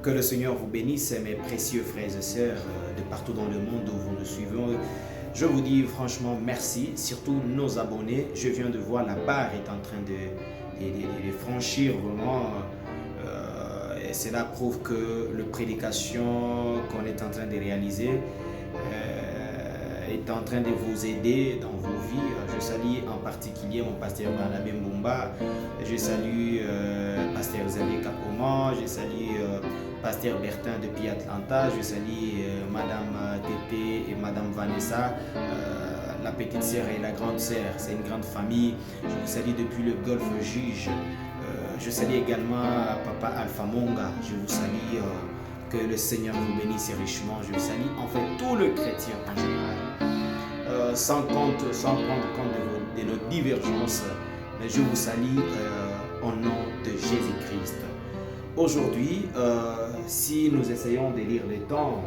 Que le Seigneur vous bénisse, mes précieux frères et sœurs de partout dans le monde où vous nous suivez. Je vous dis franchement merci, surtout nos abonnés. Je viens de voir la barre est en train de franchir vraiment. Et cela prouve que la prédication qu'on est en train de réaliser est en train de vous aider dans vos vies. Je salue en particulier mon pasteur Barnabé Mbumba. Je salue pasteur Xavier Capoman. Je salue pasteur Bertin depuis Atlanta. Je salue madame Tété et madame Vanessa, la petite sœur et la grande sœur. C'est une grande famille. Je vous salue depuis le Golfe Juge. Je salue également papa Alpha Monga. Je vous salue. Que le Seigneur vous bénisse richement. Je vous salue en fait tout le chrétien en général. Sans prendre compte de nos divergences, mais je vous salue au nom de Jésus-Christ. Aujourd'hui, si nous essayons de lire les temps,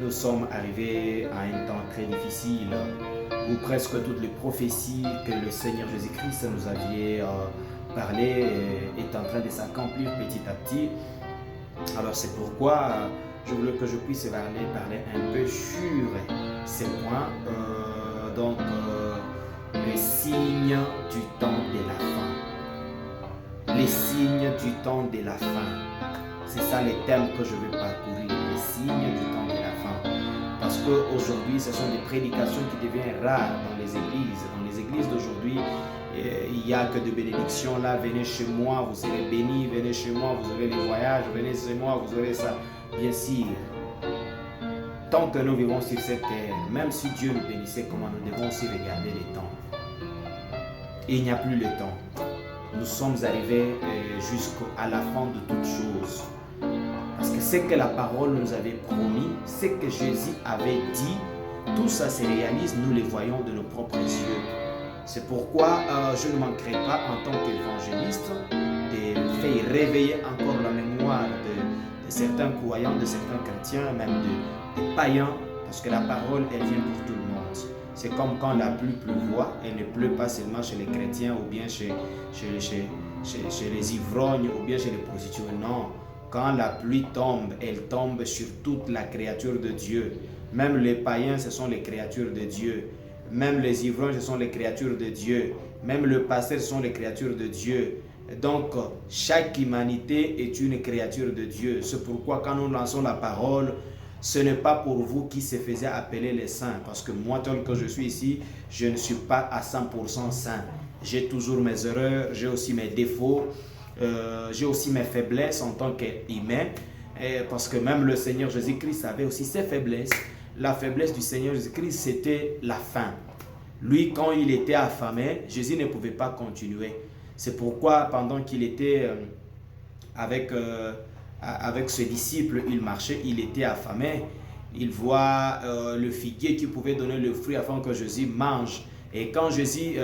nous sommes arrivés à un temps très difficile où presque toutes les prophéties que le Seigneur Jésus-Christ nous avait parlé est en train de s'accomplir petit à petit. Alors c'est pourquoi je voulais que je puisse parler un peu sur ces points. Les signes du temps de la fin. Les signes du temps de la fin. C'est ça les thèmes que je vais parcourir. Les signes du temps de la fin. Parce qu'aujourd'hui, ce sont des prédications qui deviennent rares dans les églises. Dans les églises d'aujourd'hui, il n'y a que de bénédictions. Là, venez chez moi, vous serez bénis. Venez chez moi, vous aurez les voyages. Venez chez moi, vous aurez ça. Bien sûr, tant que nous vivons sur cette terre, même si Dieu nous bénissait, comment nous devons aussi regarder les temps. Il n'y a plus le temps. Nous sommes arrivés jusqu'à la fin de toutes choses. Parce que ce que la parole nous avait promis, ce que Jésus avait dit, tout ça se réalise, nous les voyons de nos propres yeux. C'est pourquoi je ne manquerai pas en tant qu'évangéliste de faire réveiller encore la mémoire de certains croyants, de certains chrétiens, même de païens, parce que la parole, elle vient pour tout le monde. C'est comme quand la pluie pleuvoit, elle ne pleut pas seulement chez les chrétiens ou bien chez les ivrognes ou bien chez les prostituées. Non, quand la pluie tombe, elle tombe sur toute la créature de Dieu. Même les païens, ce sont les créatures de Dieu. Même les ivrognes, ce sont les créatures de Dieu. Même le pasteur, ce sont les créatures de Dieu. Donc, chaque humanité est une créature de Dieu. C'est pourquoi quand nous lançons la parole, ce n'est pas pour vous qui se faisiez appeler les saints. Parce que moi, tel que je suis ici, je ne suis pas à 100% saint. J'ai toujours mes erreurs, j'ai aussi mes défauts, j'ai aussi mes faiblesses en tant qu'humain. Parce que même le Seigneur Jésus-Christ avait aussi ses faiblesses. La faiblesse du Seigneur Jésus-Christ, c'était la faim. Lui, quand il était affamé, Jésus ne pouvait pas continuer. C'est pourquoi, pendant qu'il était avec ses disciples, il marchait, il était affamé. Il voit le figuier qui pouvait donner le fruit afin que Jésus mange. Et quand Jésus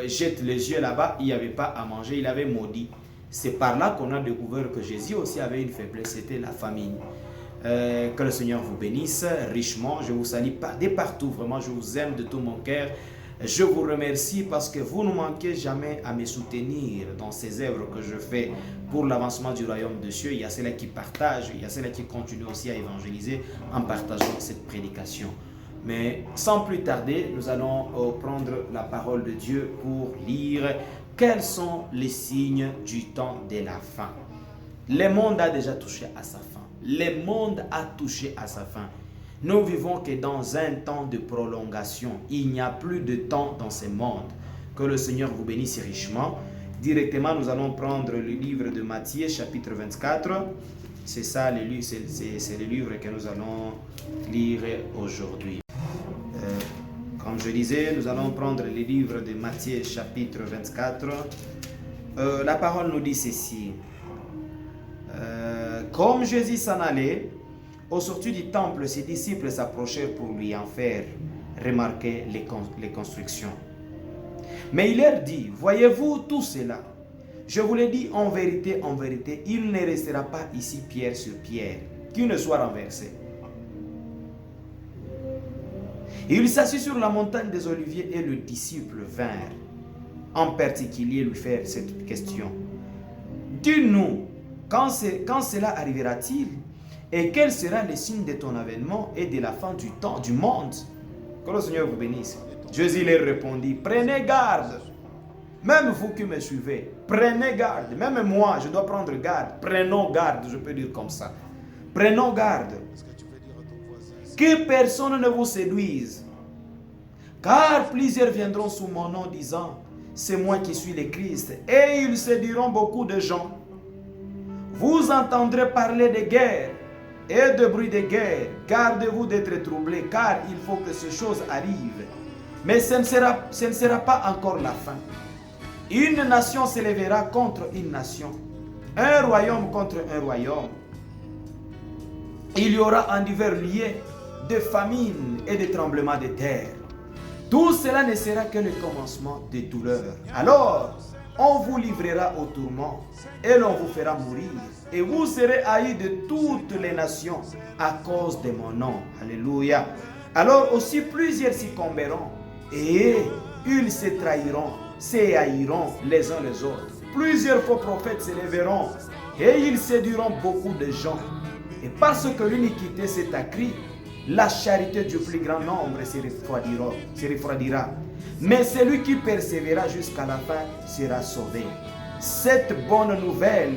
jette les yeux là-bas, il n'y avait pas à manger, il avait maudit. C'est par là qu'on a découvert que Jésus aussi avait une faiblesse, c'était la famine. Que le Seigneur vous bénisse richement. Je vous salue de partout, vraiment, je vous aime de tout mon cœur. Je vous remercie parce que vous ne manquez jamais à me soutenir dans ces œuvres que je fais pour l'avancement du royaume de Dieu. Il y a ceux-là qui partagent, il y a ceux-là qui continuent aussi à évangéliser en partageant cette prédication. Mais sans plus tarder, nous allons prendre la parole de Dieu pour lire quels sont les signes du temps de la fin. Le monde a déjà touché à sa fin. Le monde a touché à sa fin. Nous vivons que dans un temps de prolongation. Il n'y a plus de temps dans ce monde. Que le Seigneur vous bénisse richement. Directement, nous allons prendre le livre de Matthieu, chapitre 24. C'est ça, c'est le livre que nous allons lire aujourd'hui. Comme je disais, nous allons prendre le livre de Matthieu, chapitre 24. La parole nous dit ceci. Comme Jésus s'en allait, au sortir du temple, ses disciples s'approchèrent pour lui en faire remarquer les constructions. Mais il leur dit, voyez-vous tout cela? Je vous le dis en vérité, il ne restera pas ici pierre sur pierre, qui ne soit renversé. Il s'assit sur la montagne des Oliviers et le disciple vinrent en particulier lui faire cette question. Dis-nous, quand cela arrivera-t-il? Et quel sera le signe de ton avènement et de la fin du temps, du monde? Que le Seigneur vous bénisse. Jésus leur répondit, prenez garde. Même vous qui me suivez, prenez garde. Même moi, je dois prendre garde. Prenons garde, je peux dire comme ça. Prenons garde. Que personne ne vous séduise. Car plusieurs viendront sous mon nom disant, c'est moi qui suis le Christ. Et ils séduiront beaucoup de gens. Vous entendrez parler de guerre et de bruit de guerre. Gardez-vous d'être troublés, car il faut que ces choses arrivent. Mais ce ne sera pas encore la fin. Une nation s'élèvera contre une nation, un royaume contre un royaume. Il y aura en divers lieux de famines et de tremblements de terre. Tout cela ne sera que le commencement des douleurs. Alors, on vous livrera au tourment et l'on vous fera mourir. Et vous serez haïs de toutes les nations à cause de mon nom. Alléluia. Alors aussi plusieurs succomberont et ils se trahiront, se haïront les uns les autres. Plusieurs faux prophètes se lèveront et ils séduiront beaucoup de gens. Et parce que l'iniquité s'est accrue, la charité du plus grand nombre se refroidira. Mais celui qui persévérera jusqu'à la fin sera sauvé. Cette bonne nouvelle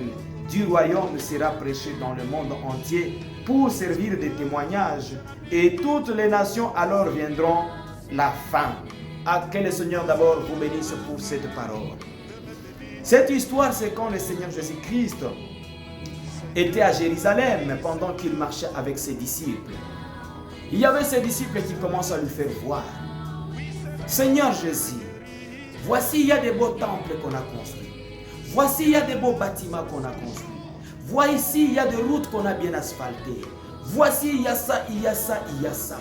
du royaume sera prêchée dans le monde entier pour servir de témoignage. Et toutes les nations alors viendront la fin. Que le Seigneur d'abord vous bénisse pour cette parole. Cette histoire, c'est quand le Seigneur Jésus-Christ était à Jérusalem pendant qu'il marchait avec ses disciples. Il y avait ses disciples qui commencent à lui faire voir. Seigneur Jésus, voici il y a des beaux temples qu'on a construits. Voici il y a des beaux bâtiments qu'on a construits. Voici il y a des routes qu'on a bien asphaltées. Voici il y a ça, il y a ça, il y a ça.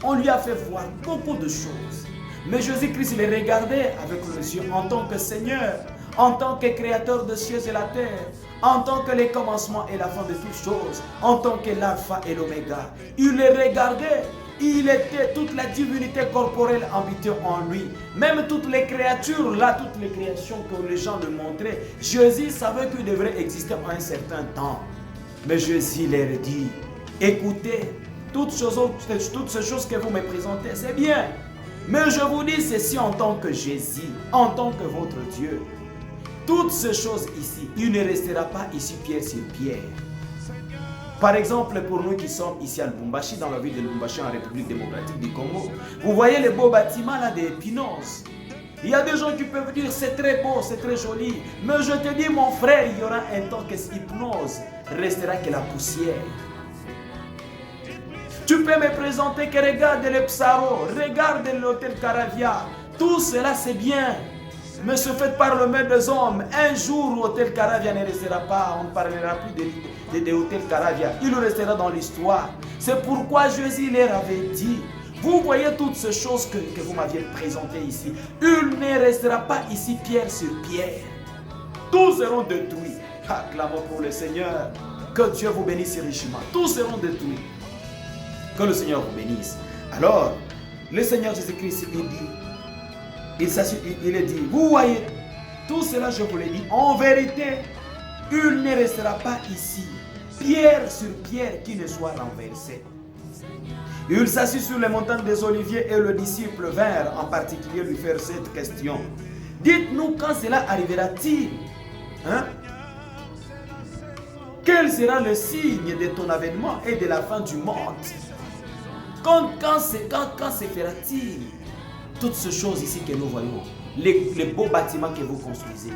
On lui a fait voir beaucoup de choses. Mais Jésus-Christ les regardait avec les yeux en tant que Seigneur, en tant que Créateur des cieux et la terre, en tant que le commencement et la fin de toutes choses, en tant que l'alpha et l'oméga. Il les regardait, il était toute la divinité corporelle habitée en lui. Même toutes les créatures là, toutes les créations que les gens lui montraient, Jésus savait qu'il devrait exister en un certain temps. Mais Jésus leur dit, écoutez, toutes ces choses que vous me présentez, c'est bien. Mais je vous dis ceci en tant que Jésus, en tant que votre Dieu. Toutes ces choses ici, il ne restera pas ici pierre sur pierre. Par exemple, pour nous qui sommes ici à Lubumbashi, dans la ville de Lubumbashi en République démocratique du Congo, vous voyez les beaux bâtiments là des Pinose. Il y a des gens qui peuvent dire c'est très beau, c'est très joli. Mais je te dis mon frère, il y aura un temps que cette hypnose restera que la poussière. Tu peux me présenter que regarde le Psaro, regarde l'hôtel Caravia. Tout cela c'est bien. Mais ce fait par le maître des hommes, un jour l'hôtel Caravia ne restera pas, on ne parlera plus de l'hôtel Caravia, il restera dans l'histoire. C'est pourquoi Jésus leur avait dit, vous voyez toutes ces choses que vous m'aviez présentées ici, il ne restera pas ici pierre sur pierre. Tous seront détruits. Acclamons pour le Seigneur, que Dieu vous bénisse richement. Tous seront détruits. Que le Seigneur vous bénisse. Alors, le Seigneur Jésus-Christ, il est dit, vous voyez, tout cela je vous l'ai dit, en vérité, il ne restera pas ici, pierre sur pierre qui ne soit renversée. Il s'assit sur les montagnes des Oliviers et le disciple vint en particulier lui faire cette question. Dites-nous quand cela arrivera-t-il? Quel sera le signe de ton avènement et de la fin du monde? Quand se fera-t-il? Toutes ces choses ici que nous voyons, les beaux bâtiments que vous construisez,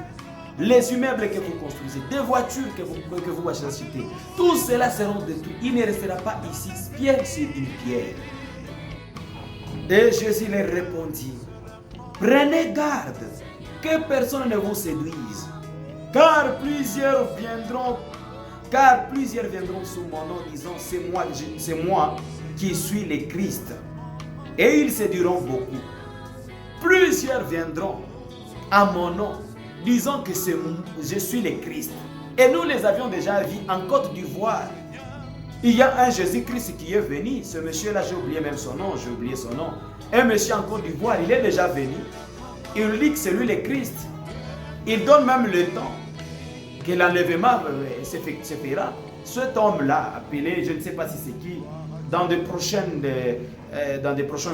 les immeubles que vous construisez, des voitures que vous achetez, tout cela sera détruit. Il ne restera pas ici pierre sur une pierre. Et Jésus leur répondit, prenez garde que personne ne vous séduise, car plusieurs viendront sous mon nom disant, c'est moi qui suis le Christ. Et ils séduiront beaucoup. Plusieurs viendront à mon nom, disant que je suis le Christ. Et nous les avions déjà vus en Côte d'Ivoire. Il y a un Jésus-Christ qui est venu. Ce monsieur-là, j'ai oublié même son nom, Un monsieur en Côte d'Ivoire, il est déjà venu. Il dit que c'est lui le Christ. Il donne même le temps. que l'enlèvement se fera. Cet homme-là, appelé, je ne sais pas si c'est qui, dans des prochaines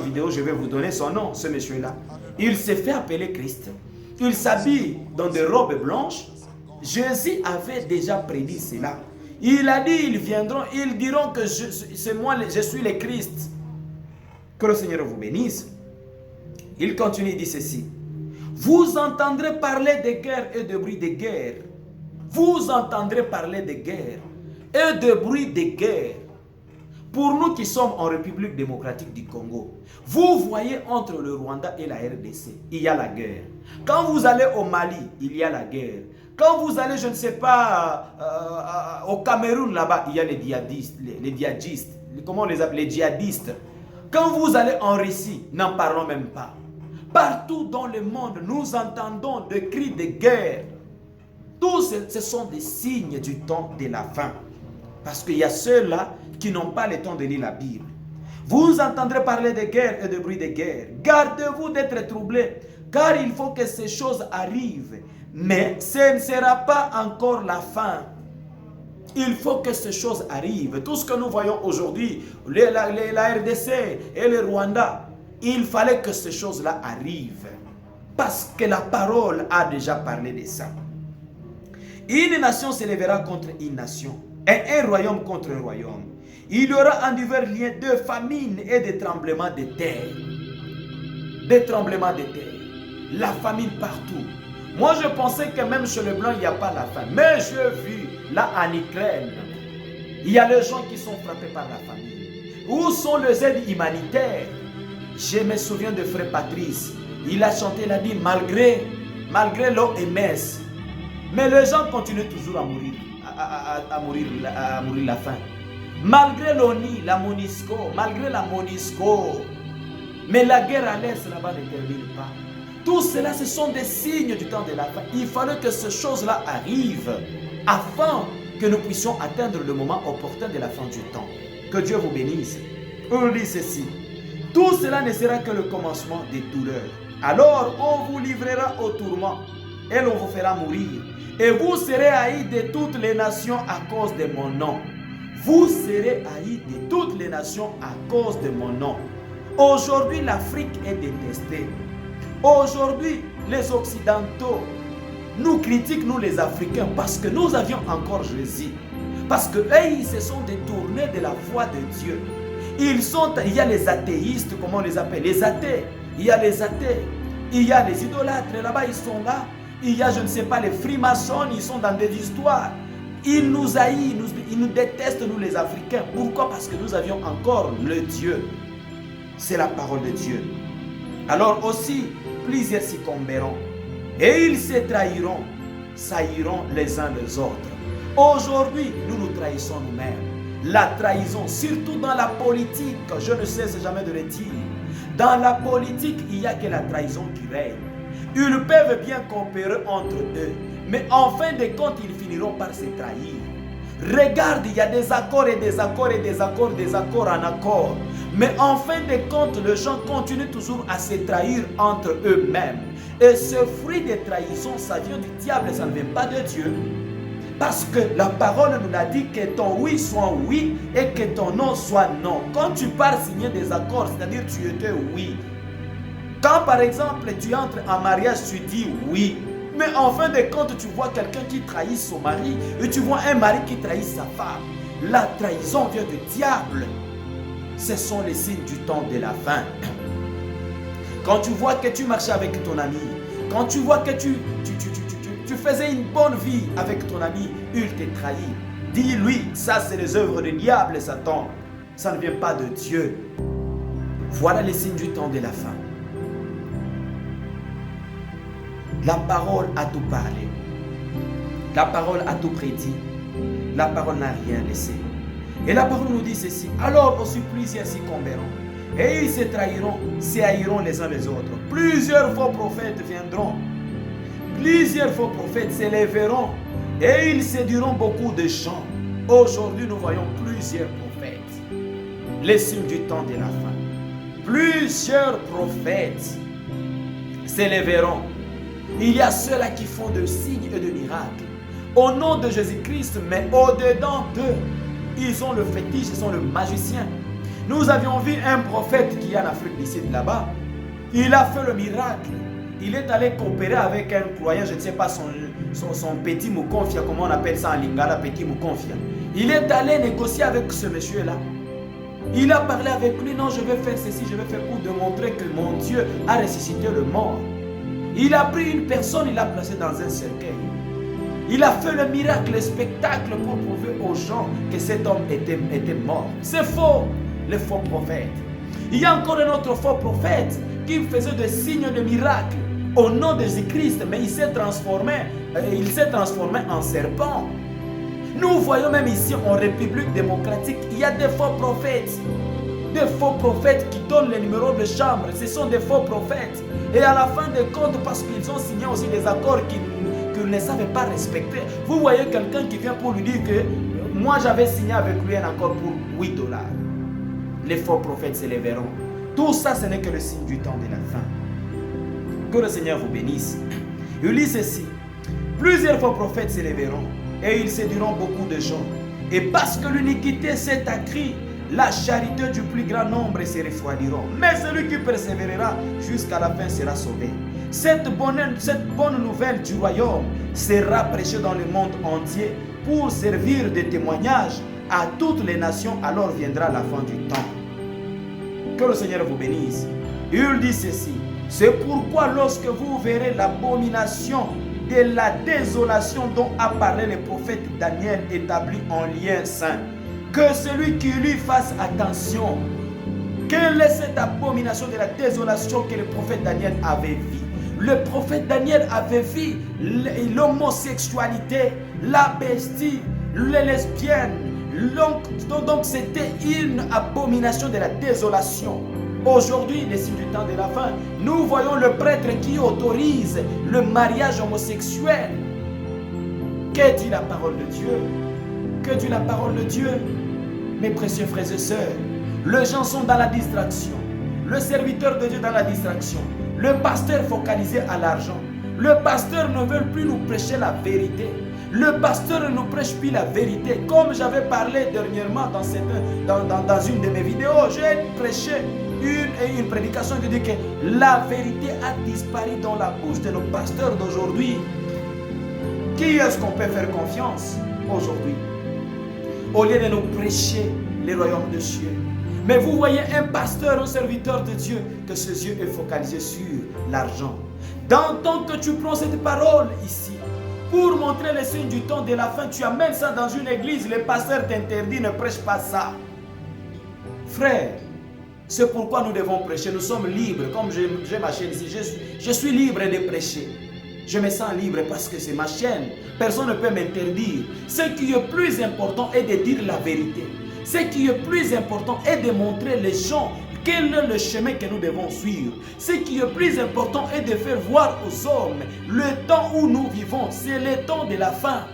vidéos, je vais vous donner son nom, ce monsieur-là. Il s'est fait appeler Christ. Il s'habille dans des robes blanches. Jésus avait déjà prédit cela. Il a dit, ils viendront, ils diront que c'est moi, je suis le Christ. Que le Seigneur vous bénisse. Il continue, il dit ceci. Vous entendrez parler de guerre et de bruit de guerre. Vous entendrez parler de guerre et de bruit de guerre. Pour nous qui sommes en République démocratique du Congo, vous voyez entre le Rwanda et la RDC, il y a la guerre. Quand vous allez au Mali, il y a la guerre. Quand vous allez, je ne sais pas, au Cameroun là-bas, il y a les djihadistes. Comment on les appelle? Les djihadistes. Quand vous allez en Russie, n'en parlons même pas. Partout dans le monde, nous entendons des cris de guerre. Tous ce sont des signes du temps de la fin. Parce qu'il y a ceux-là qui n'ont pas le temps de lire la Bible. Vous entendrez parler de guerre et de bruit de guerre. Gardez-vous d'être troublés, car il faut que ces choses arrivent. Mais ce ne sera pas encore la fin. Il faut que ces choses arrivent. Tout ce que nous voyons aujourd'hui, la RDC et le Rwanda, il fallait que ces choses-là arrivent. Parce que la parole a déjà parlé de ça. Une nation s'élèvera contre une nation, et un royaume contre un royaume. Il y aura en divers liens de famine et de tremblements de terre. Des tremblements de terre. La famine partout. Moi, je pensais que même chez les Blancs, il n'y a pas la faim. Mais j'ai vu, là en Ukraine, il y a les gens qui sont frappés par la famine. Où sont les aides humanitaires? Je me souviens de frère Patrice. Il a chanté, il a dit, malgré l'OMS, mais les gens continuent toujours à mourir, à mourir la faim. Malgré l'ONU, la MONUSCO, malgré la MONUSCO, mais la guerre à l'Est là-bas ne termine pas. Tout cela, ce sont des signes du temps de la fin. Il fallait que ces choses-là arrivent afin que nous puissions atteindre le moment opportun de la fin du temps. Que Dieu vous bénisse. On lit ceci. Tout cela ne sera que le commencement des douleurs. Alors on vous livrera au tourment et l'on vous fera mourir. Et vous serez haïs de toutes les nations à cause de mon nom. Vous serez haïs de toutes les nations à cause de mon nom. Aujourd'hui, l'Afrique est détestée. Aujourd'hui, les Occidentaux nous critiquent, nous les Africains, parce que nous avions encore Jésus. Parce qu'eux, ils se sont détournés de la foi de Dieu. Il y a les athéistes, comment on les appelle? Les athées. Il y a les athées. Il y a les idolâtres, là-bas, ils sont là. Il y a, je ne sais pas, les frimaçons, ils sont dans des histoires. Ils nous haïssent, ils nous détestent, nous les Africains. Pourquoi? Parce que nous avions encore le Dieu. C'est la parole de Dieu. Alors aussi, plusieurs succomberont. Et ils se trahiront, sailliront les uns les autres. Aujourd'hui, nous nous trahissons nous-mêmes. La trahison, surtout dans la politique, je ne cesse jamais de le dire. Dans la politique, il n'y a que la trahison qui règne. Ils peuvent bien coopérer entre eux, mais en fin de compte, ils finiront par se trahir. Regarde, il y a des accords et des accords et des accords, des accords en accord. Mais en fin de compte, les gens continuent toujours à se trahir entre eux-mêmes. Et ce fruit de trahison, ça vient du diable, ça ne vient pas de Dieu. Parce que la parole nous a dit que ton oui soit oui et que ton non soit non. Quand tu pars signer des accords, c'est-à-dire tu étais oui. Quand par exemple tu entres en mariage, tu dis oui. Mais en fin de compte, tu vois quelqu'un qui trahit son mari et tu vois un mari qui trahit sa femme. La trahison vient du diable. Ce sont les signes du temps de la fin. Quand tu vois que tu marchais avec ton ami, quand tu vois que tu faisais une bonne vie avec ton ami, il te trahit. Dis-lui, ça c'est les œuvres du diable, Satan. Ça ne vient pas de Dieu. Voilà les signes du temps de la fin. La parole a tout parlé. La parole a tout prédit. La parole n'a rien laissé. Et la parole nous dit ceci. Alors aussi plusieurs succomberont. Et ils se trahiront, se haïront les uns les autres. Plusieurs faux prophètes viendront. Plusieurs faux prophètes s'élèveront. Et ils séduiront beaucoup de gens. Aujourd'hui, nous voyons plusieurs prophètes. Les signes du temps de la fin. Plusieurs prophètes s'élèveront. Il y a ceux-là qui font de signes et de miracles. au nom de Jésus-Christ, mais au-dedans d'eux, ils ont le fétiche, ils sont le magicien. Nous avions vu un prophète qui est en Afrique d'ici, là-bas. Il a fait le miracle. Il est allé coopérer avec un croyant, je ne sais pas son petit Mukonfia, comment on appelle ça en lingala, petit Mukonfia. Il est allé négocier avec ce monsieur-là. Il a parlé avec lui, non, je vais faire ceci, je vais faire pour démontrer que mon Dieu a ressuscité le mort. Il a pris une personne, il l'a placée dans un cercueil. Il a fait le miracle, le spectacle pour prouver aux gens que cet homme était mort. C'est faux, les faux prophètes. Il y a encore un autre faux prophète qui faisait des signes de miracles au nom de Jésus-Christ, mais il s'est transformé en serpent. Nous voyons même ici en République démocratique, il y a des faux prophètes. Des faux prophètes qui donnent les numéros de chambre, ce sont des faux prophètes. Et à la fin des comptes, parce qu'ils ont signé aussi des accords qu'ils ne savaient pas respecter. Vous voyez quelqu'un qui vient pour lui dire que moi j'avais signé avec lui un accord pour $8. Les faux prophètes se lèveront. Tout ça, ce n'est que le signe du temps de la fin. Que le Seigneur vous bénisse. Il lit ceci. Plusieurs faux prophètes se lèveront et ils séduiront beaucoup de gens. Et parce que l'iniquité s'est accrue, la charité du plus grand nombre se refroidiront. Mais celui qui persévérera jusqu'à la fin sera sauvé. Cette bonne nouvelle du royaume sera prêchée dans le monde entier pour servir de témoignage à toutes les nations. Alors viendra la fin du temps. Que le Seigneur vous bénisse. Il dit ceci. C'est pourquoi lorsque vous verrez l'abomination de la désolation dont a parlé le prophète Daniel établi en lien saint, que celui qui lui fasse attention. Quelle est cette abomination de la désolation que le prophète Daniel avait vue? Le prophète Daniel avait vu l'homosexualité, la bestie, les lesbiennes. Donc c'était une abomination de la désolation. Aujourd'hui, les signes du temps de la fin, nous voyons le prêtre qui autorise le mariage homosexuel. Que dit la parole de Dieu? Que dit la parole de Dieu? Mes précieux frères et sœurs, les gens sont dans la distraction. Le serviteur de Dieu dans la distraction. Le pasteur focalisé à l'argent. Le pasteur ne veut plus nous prêcher la vérité. Le pasteur ne nous prêche plus la vérité. Comme j'avais parlé dernièrement dans une de mes vidéos, j'ai prêché une prédication qui dit que la vérité a disparu dans la bouche de nos pasteurs d'aujourd'hui. Qui est-ce qu'on peut faire confiance aujourd'hui? Au lieu de nous prêcher les royaumes de Dieu. Mais vous voyez un pasteur, un serviteur de Dieu, que ses yeux est focalisé sur l'argent. Dans tant que tu prends cette parole ici, pour montrer les signes du temps de la fin, tu amènes ça dans une église, le pasteur t'interdit, ne prêche pas ça. Frère, c'est pourquoi nous devons prêcher. Nous sommes libres, comme j'ai ma chaîne ici, je suis libre de prêcher. Je me sens libre parce que c'est ma chaîne. Personne ne peut m'interdire. Ce qui est plus important est de dire la vérité. Ce qui est plus important est de montrer les gens quel est le chemin que nous devons suivre. Ce qui est plus important est de faire voir aux hommes le temps où nous vivons. C'est le temps de la fin.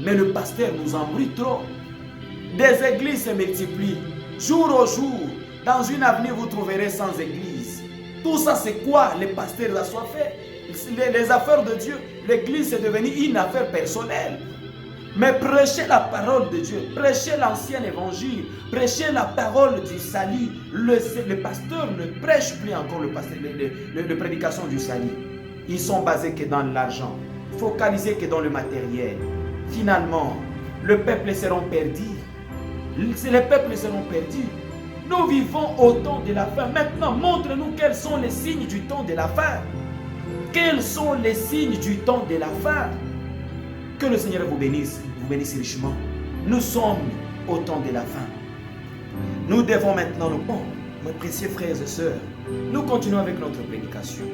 Mais le pasteur nous embrouille trop. Des églises se multiplient. Jour au jour, dans une avenue, vous trouverez 100 églises. Tout ça, c'est quoi les pasteurs assoiffés? Les affaires de Dieu, l'église est devenue une affaire personnelle. Mais prêchez la parole de Dieu, prêchez l'ancien évangile, prêchez la parole du salut. Le pasteur ne prêche plus encore le prédication du salut. Ils sont basés que dans l'argent, focalisés que dans le matériel. Finalement, le peuple sera perdu. Les peuples seront perdus. Nous vivons au temps de la fin. Maintenant, montre-nous quels sont les signes du temps de la fin. Quels sont les signes du temps de la fin? Que le Seigneur vous bénisse richement. Nous sommes au temps de la fin. Nous devons maintenant nous prendre, mes précieux frères et sœurs. Nous continuons avec notre prédication.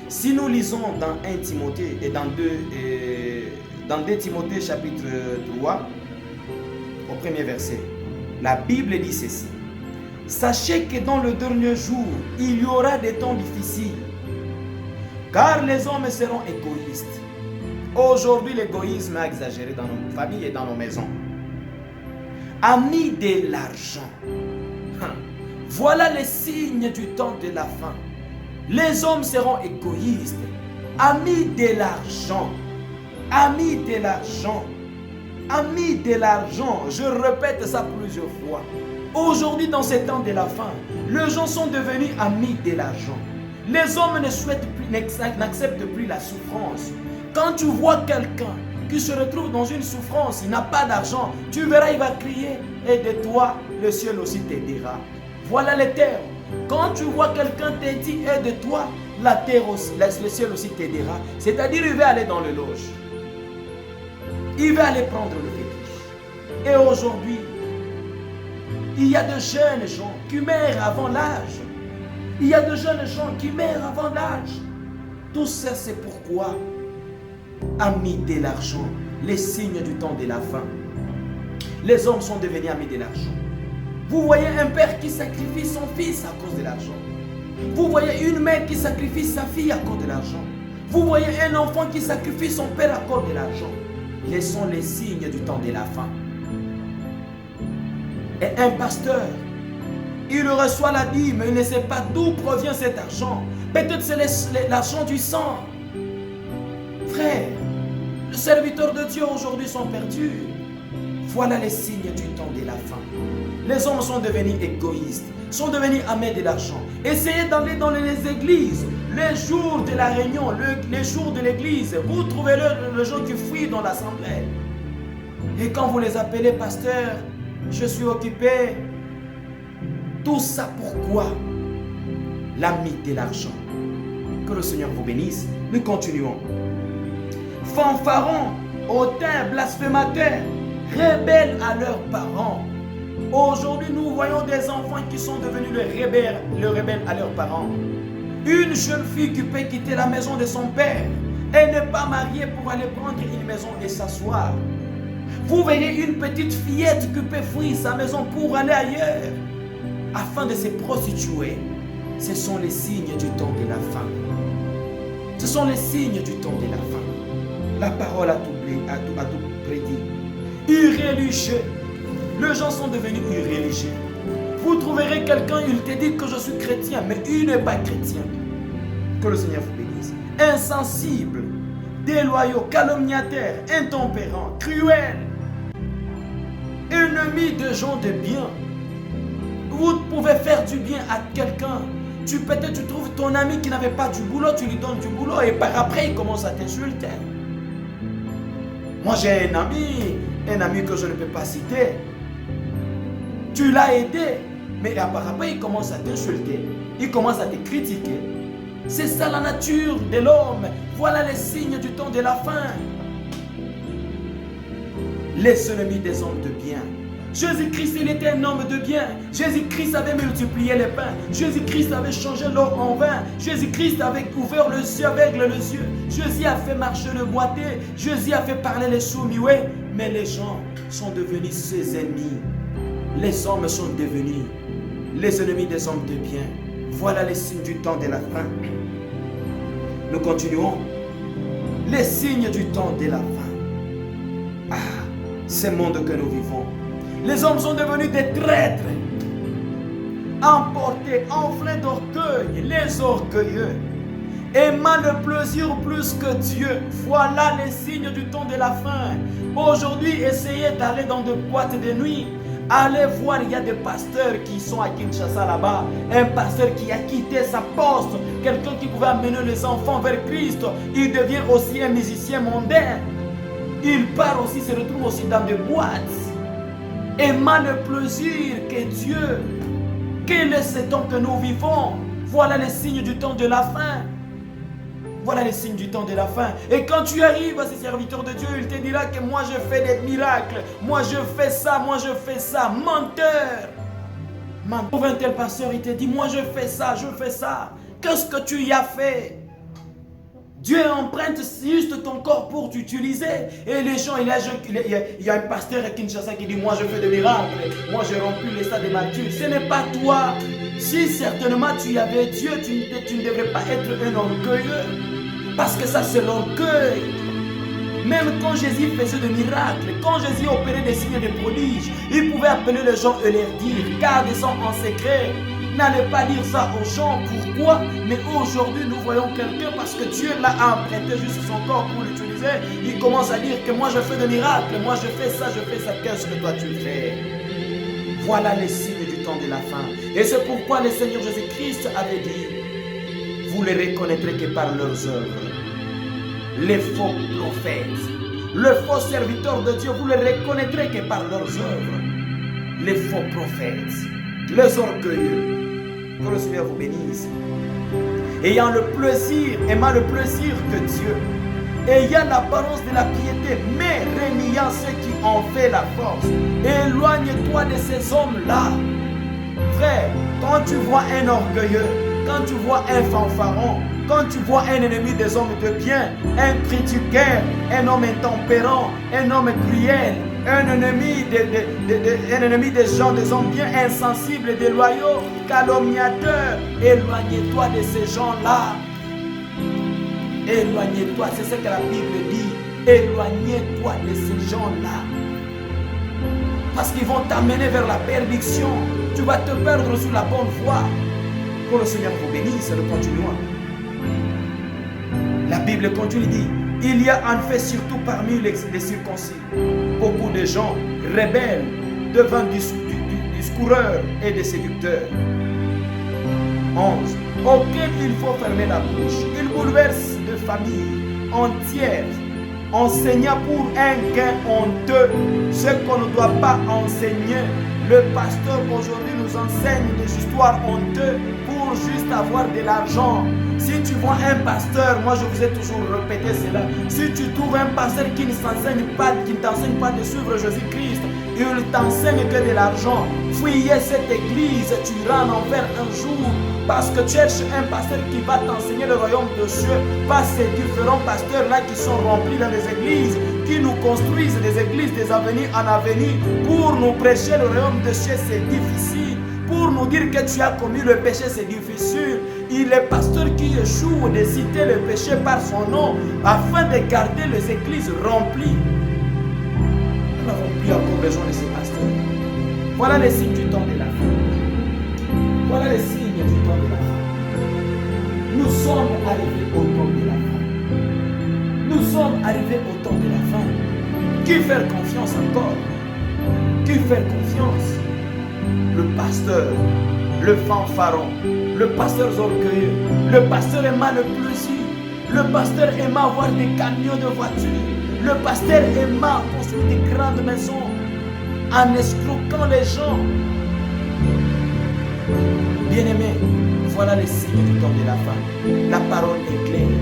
Si nous lisons dans 1 Timothée et dans 2 Timothée chapitre 3, au premier verset, la Bible dit ceci. Sachez que dans le dernier jour, il y aura des temps difficiles, car les hommes seront égoïstes. Aujourd'hui, l'égoïsme a exagéré dans nos familles et dans nos maisons. Amis de l'argent. Voilà les signes du temps de la fin. Les hommes seront égoïstes. Amis de l'argent. Amis de l'argent. Amis de l'argent. Je répète ça plusieurs fois. Aujourd'hui, dans ces temps de la fin, les gens sont devenus amis de l'argent. Les hommes ne souhaitent plus, n'acceptent plus la souffrance. Quand tu vois quelqu'un qui se retrouve dans une souffrance, il n'a pas d'argent, tu verras, il va crier et de toi, le ciel aussi t'aidera. Voilà les termes. Quand tu vois quelqu'un te dit et de toi, la terre aussi, le ciel aussi t'aidera. C'est-à-dire, il va aller dans le loge. Il va aller prendre le fétiche. Et aujourd'hui, il y a de jeunes gens qui meurent avant l'âge. Il y a de jeunes gens qui meurent avant l'âge. Tout ça, c'est pourquoi, amis de l'argent, les signes du temps de la fin. Les hommes sont devenus amis de l'argent. Vous voyez un père qui sacrifie son fils à cause de l'argent. Vous voyez une mère qui sacrifie sa fille à cause de l'argent. Vous voyez un enfant qui sacrifie son père à cause de l'argent. Ce sont les signes du temps de la fin. Et un pasteur, il reçoit la dîme, mais il ne sait pas d'où provient cet argent. Peut-être c'est l'argent du sang. Frère, les serviteurs de Dieu aujourd'hui sont perdus. Voilà les signes du temps de la fin. Les hommes sont devenus égoïstes, sont devenus amis de l'argent. Essayez d'aller dans les églises, les jours de la réunion, les jours de l'église. Vous trouvez les gens qui fuient dans l'assemblée. Et quand vous les appelez pasteur, je suis occupé. Tout ça pourquoi? L'ami de l'argent. Que le Seigneur vous bénisse. Nous continuons. Fanfarons, hautains, blasphémateurs, rebelles à leurs parents. Aujourd'hui, nous voyons des enfants qui sont devenus le rebelle à leurs parents. Une jeune fille qui peut quitter la maison de son père et ne pas marier pour aller prendre une maison et s'asseoir. Vous verrez une petite fillette qui peut fuir sa maison pour aller ailleurs afin de se prostituer. Ce sont les signes du temps de la fin. Ce sont les signes du temps de la fin. La parole a tout prédit. Irréligieux. Les gens sont devenus irréligieux. Vous trouverez quelqu'un, il te dit que je suis chrétien, mais il n'est pas chrétien. Que le Seigneur vous bénisse. Insensible, déloyaux, calomniateurs, intempérants, cruels, ennemis de gens de bien. Vous pouvez faire du bien à quelqu'un. Peut-être tu trouves ton ami qui n'avait pas du boulot, tu lui donnes du boulot et par après il commence à t'insulter. Moi j'ai un ami que je ne peux pas citer. Tu l'as aidé, mais par après il commence à t'insulter, il commence à te critiquer. C'est ça la nature de l'homme. Voilà les signes du temps de la fin. Les ennemis des hommes de bien. Jésus-Christ, il était un homme de bien. Jésus-Christ avait multiplié les pains. Jésus-Christ avait changé l'eau en vin. Jésus-Christ avait ouvert le ciel aveugle les yeux. Jésus a fait marcher le boiteux. Jésus a fait parler les sourds-muets. Mais les gens sont devenus ses ennemis. Les hommes sont devenus les ennemis des hommes de bien. Voilà les signes du temps de la fin. Nous continuons. Les signes du temps de la fin. Ah, ce monde que nous vivons. Les hommes sont devenus des traîtres, emportés, enflés d'orgueil, les orgueilleux, aimant le plaisir plus que Dieu. Voilà les signes du temps de la fin. Aujourd'hui, essayez d'aller dans des boîtes de nuit. Allez voir, il y a des pasteurs qui sont à Kinshasa là-bas. Un pasteur qui a quitté sa poste, quelqu'un qui pouvait amener les enfants vers Christ. Il devient aussi un musicien mondain. Il part aussi, se retrouve aussi dans des boîtes. Aimant le plaisir que Dieu. Quel est ce temps que nous vivons? Voilà les signes du temps de la fin. Voilà les signes du temps de la fin. Et quand tu arrives à ces serviteurs de Dieu, il te dira que moi je fais des miracles. Moi je fais ça, moi je fais ça. Menteur. Pour un tel pasteur, il te dit, moi je fais ça, je fais ça. Qu'est-ce que tu y as fait? Dieu emprunte juste ton corps pour t'utiliser. Et les gens, il y a un pasteur à Kinshasa qui dit, moi je fais des miracles. Moi j'ai rempli les stades de Matthieu. Ce n'est pas toi. Si certainement tu avais Dieu, tu ne devrais pas être un orgueilleux. Parce que ça c'est l'orgueil. Même quand Jésus faisait des miracles, quand Jésus opérait des signes de prodiges, il pouvait appeler les gens et leur dire, gardez-en en secret. N'allez pas dire ça aux gens. Pourquoi? Mais aujourd'hui nous voyons quelqu'un parce que Dieu l'a emprunté juste son corps pour l'utiliser. disait, il commence à dire que moi je fais des miracles, moi je fais ça, qu'est-ce que toi tu fais? Voilà les signes du temps de la fin. Et c'est pourquoi le Seigneur Jésus-Christ avait dit, vous les reconnaîtrez que par leurs œuvres. Les faux prophètes, le faux serviteur de Dieu, vous les reconnaîtrez que par leurs œuvres. Les faux prophètes, les orgueilleux. Que le Seigneur vous bénisse. Ayant le plaisir, aimant le plaisir de Dieu, ayant l'apparence de la piété, mais reniant ceux qui en fait la force. Éloigne-toi de ces hommes-là. Frère, quand tu vois un orgueilleux, quand tu vois un fanfaron, quand tu vois un ennemi des hommes de bien, un critiqueur, un homme intempérant, un homme cruel, un ennemi des gens, des hommes bien insensibles, déloyaux, calomniateurs, éloignez-toi de ces gens-là. Éloignez-toi, c'est ce que la Bible dit. Éloignez-toi de ces gens-là. Parce qu'ils vont t'amener vers la perdition. Tu vas te perdre sur la bonne voie. Que le Seigneur vous bénisse, nous continuons. La Bible continue, dit, il y a en fait surtout parmi les circoncis beaucoup de gens rebelles, devant discoureurs et des séducteurs. 11. Auxquels il faut fermer la bouche. Ils bouleversent de familles entières, enseignant pour un gain honteux ce qu'on ne doit pas enseigner. Le pasteur aujourd'hui nous enseigne des histoires honteuses pour juste avoir de l'argent. Si tu vois un pasteur, moi je vous ai toujours répété cela, si tu trouves un pasteur qui ne t'enseigne pas de suivre Jésus-Christ, il t'enseigne que de l'argent, fuyez cette église, tu iras en enfer un jour, parce que tu cherches un pasteur qui va t'enseigner le royaume de Dieu, pas ces différents pasteurs-là qui sont remplis dans les églises, qui nous construisent des églises des avenirs en avenir, pour nous prêcher le royaume de Dieu, c'est difficile. Pour nous dire que tu as commis le péché, c'est difficile. Il est pasteur qui échoue de citer le péché par son nom afin de garder les églises remplies. Nous n'avons plus encore besoin de ces pasteurs. Voilà les signes du temps de la fin. Voilà les signes du temps de la fin. Nous sommes arrivés au temps de la fin. Nous sommes arrivés au temps de la fin. Qui faire confiance encore? Qui faire confiance? Le pasteur, le fanfaron, le pasteur orgueilleux, le pasteur aimant le plaisir, le pasteur aimant avoir des camions de voitures, le pasteur aimant construire des grandes maisons en escroquant les gens. Bien-aimés, voilà les signes du temps de la fin. La parole est claire.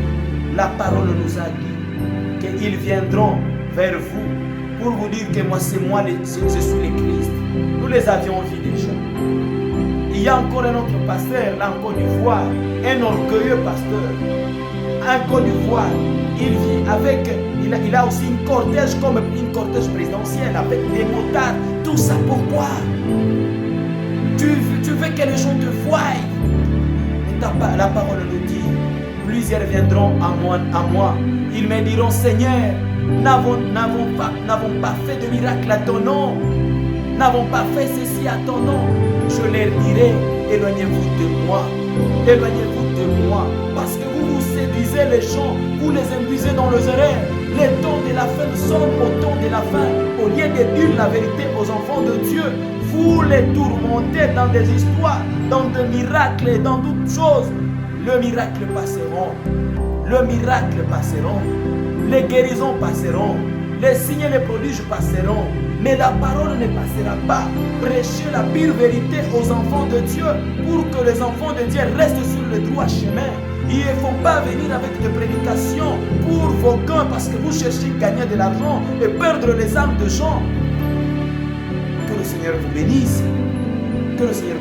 La parole nous a dit qu'ils viendront vers vous pour vous dire que moi, c'est moi, je suis le Christ. Nous les avions vus déjà. Il y a encore un autre pasteur, là en Côte d'Ivoire, un orgueilleux pasteur. En Côte d'Ivoire, il vit avec, il a aussi une cortège comme une cortège présidentielle avec des motards. Tout ça pourquoi? Tu veux que les gens te voient. Et la parole nous dit, plusieurs viendront à moi. Ils me diront, Seigneur, n'avons pas fait de miracle à ton nom. N'avons pas fait ceci à ton nom. Je leur dirai, éloignez-vous de moi. Éloignez-vous de moi. Parce que vous séduisez les gens, vous les induisez dans les erreurs. Les temps de la fin, nous sommes au temps de la fin. Au lieu de dire la vérité aux enfants de Dieu, vous les tourmentez dans des histoires, dans des miracles et dans d'autres choses. Le miracle passeront. Le miracle passeront. Les guérisons passeront. Les signes et les prodiges passeront. Mais la parole ne passera pas. Prêchez la pure vérité aux enfants de Dieu pour que les enfants de Dieu restent sur le droit chemin. Il ne faut pas venir avec des prédications pour vos gains parce que vous cherchez à gagner de l'argent et perdre les âmes de gens. Que le Seigneur vous bénisse. Que le Seigneur